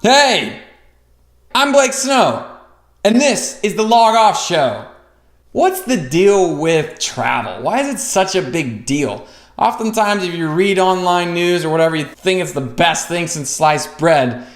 Hey, I'm Blake Snow, and this is the Log Off Show. What's the deal with travel? Why is it such a big deal? Oftentimes, if you read online news or whatever, you think it's the best thing since sliced bread.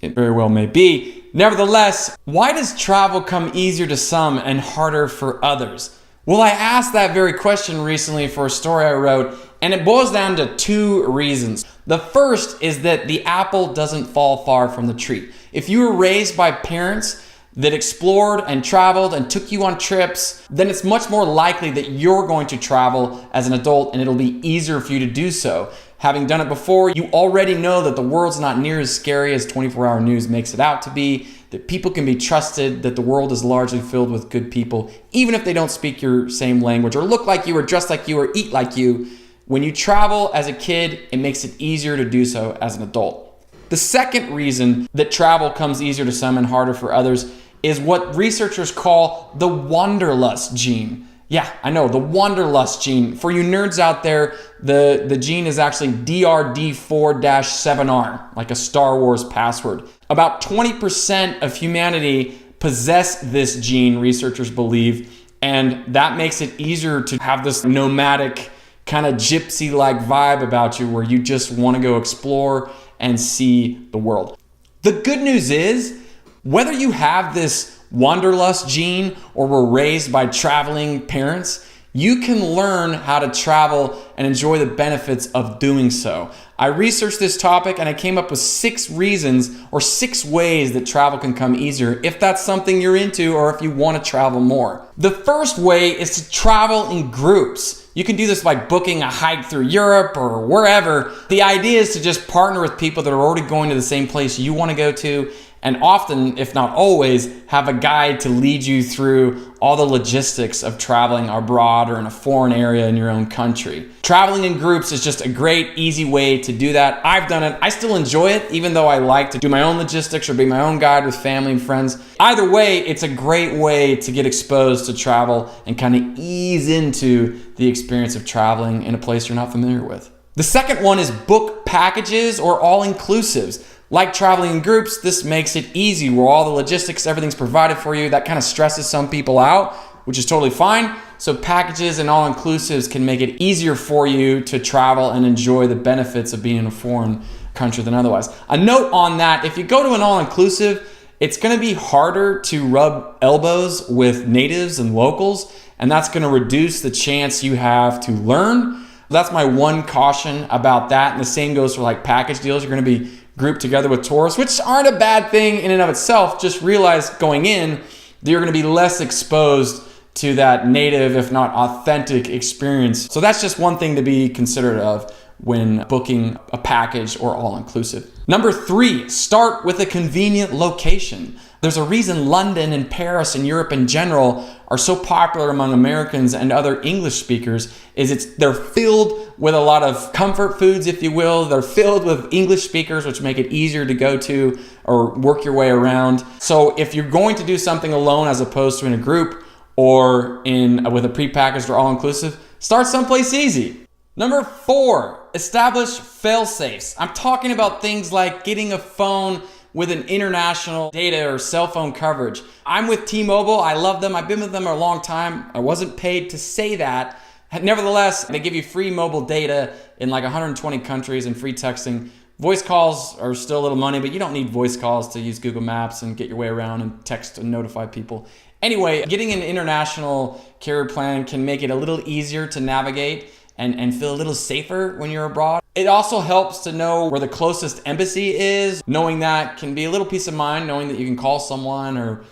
It very well may be. Nevertheless, why does travel come easier to some and harder for others? Well, I asked that very question recently for a story I wrote, and it boils down to two reasons. The first is that the apple doesn't fall far from the tree. If you were raised by parents that explored and traveled and took you on trips, then it's much more likely that you're going to travel as an adult and it'll be easier for you to do so. Having done it before, you already know that the world's not near as scary as 24-hour news makes it out to be, that people can be trusted, that the world is largely filled with good people, even if they don't speak your same language or look like you or dress like you or eat like you. When you travel as a kid, it makes it easier to do so as an adult. The second reason that travel comes easier to some and harder for others is what researchers call the wanderlust gene. Yeah, I know, the wanderlust gene. For you nerds out there, the gene is actually DRD4-7R, like a Star Wars password. About 20% of humanity possess this gene, researchers believe, and that makes it easier to have this nomadic kind of gypsy-like vibe about you where you just want to go explore and see the world. The good news is, whether you have this wanderlust gene or were raised by traveling parents, you can learn how to travel and enjoy the benefits of doing so. I researched this topic and I came up with 6 reasons or 6 ways that travel can come easier if that's something you're into or if you want to travel more. The first way is to travel in groups. You can do this by booking a hike through Europe or wherever. The idea is to just partner with people that are already going to the same place you want to go to, and often, if not always, have a guide to lead you through all the logistics of traveling abroad or in a foreign area in your own country. Traveling in groups is just a great, easy way to do that. I've done it. I still enjoy it, even though I like to do my own logistics or be my own guide with family and friends. Either way, it's a great way to get exposed to travel and kind of ease into the experience of traveling in a place you're not familiar with. The second one is book packages or all-inclusives. Like traveling in groups, this makes it easy where all the logistics, everything's provided for you. That kind of stresses some people out, which is totally fine. So packages and all-inclusives can make it easier for you to travel and enjoy the benefits of being in a foreign country than otherwise. A note on that, if you go to an all-inclusive, it's going to be harder to rub elbows with natives and locals, and that's going to reduce the chance you have to learn. That's my one caution about that. And the same goes for like package deals. You're going to be grouped together with tourists, which aren't a bad thing in and of itself. Just realize going in that you're going to be less exposed to that native, if not authentic experience. So that's just one thing to be considerate of when booking a package or all-inclusive. Number 3, start with a convenient location. There's a reason London and Paris and Europe in general are so popular among Americans and other English speakers is they're filled with a lot of comfort foods, if you will. They're filled with English speakers, which make it easier to go to or work your way around. So if you're going to do something alone as opposed to in a group or with a prepackaged or all-inclusive, start someplace easy. Number 4, establish fail-safes. I'm talking about things like getting a phone with an international data or cell phone coverage. I'm with T-Mobile. I love them. I've been with them a long time. I wasn't paid to say that. Nevertheless, they give you free mobile data in like 120 countries and free texting. Voice calls are still a little money, but you don't need voice calls to use Google Maps and get your way around and text and notify people. Anyway, getting an international carrier plan can make it a little easier to navigate and feel a little safer when you're abroad. It also helps to know where the closest embassy is. Knowing that can be a little peace of mind, knowing that you can call someone or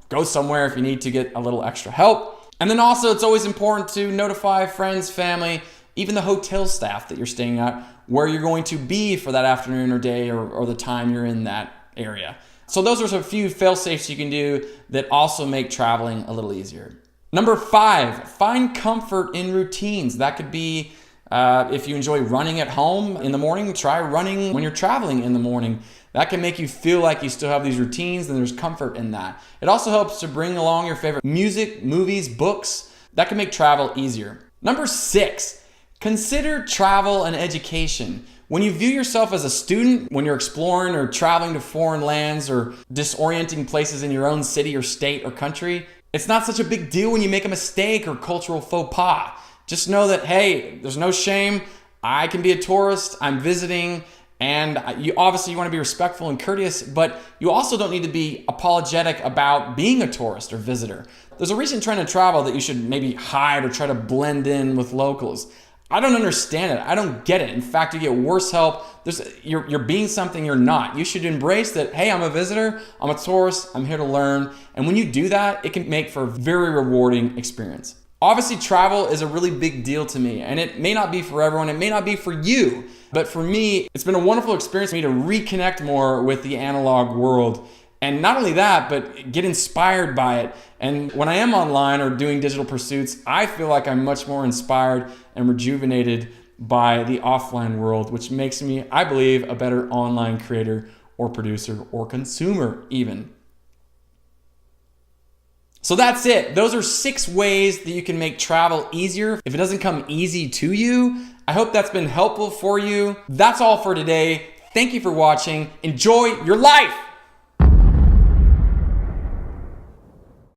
go somewhere if you need to get a little extra help. And then also it's always important to notify friends, family, even the hotel staff that you're staying at, where you're going to be for that afternoon or day or the time you're in that area. So those are a few fail-safes you can do that also make traveling a little easier. Number 5, find comfort in routines. That could be if you enjoy running at home in the morning, try running when you're traveling in the morning. That can make you feel like you still have these routines and there's comfort in that. It also helps to bring along your favorite music, movies, books. That can make travel easier. Number 6, consider travel and education. When you view yourself as a student, when you're exploring or traveling to foreign lands or disorienting places in your own city or state or country, it's not such a big deal when you make a mistake or cultural faux pas. Just know that, hey, there's no shame. I can be a tourist, I'm visiting, and you obviously want to be respectful and courteous, but you also don't need to be apologetic about being a tourist or visitor. There's a recent trend in travel that you should maybe hide or try to blend in with locals. I don't understand it. I don't get it. In fact, you get worse help. You're being something you're not. You should embrace that, hey, I'm a visitor, I'm a tourist, I'm here to learn. And when you do that, it can make for a very rewarding experience. Obviously, travel is a really big deal to me, and it may not be for everyone, it may not be for you, but for me, it's been a wonderful experience for me to reconnect more with the analog world. And not only that, but get inspired by it. And when I am online or doing digital pursuits, I feel like I'm much more inspired and rejuvenated by the offline world, which makes me, I believe, a better online creator or producer or consumer even. So that's it. Those are 6 ways that you can make travel easier if it doesn't come easy to you. I hope that's been helpful for you. That's all for today. Thank you for watching. Enjoy your life.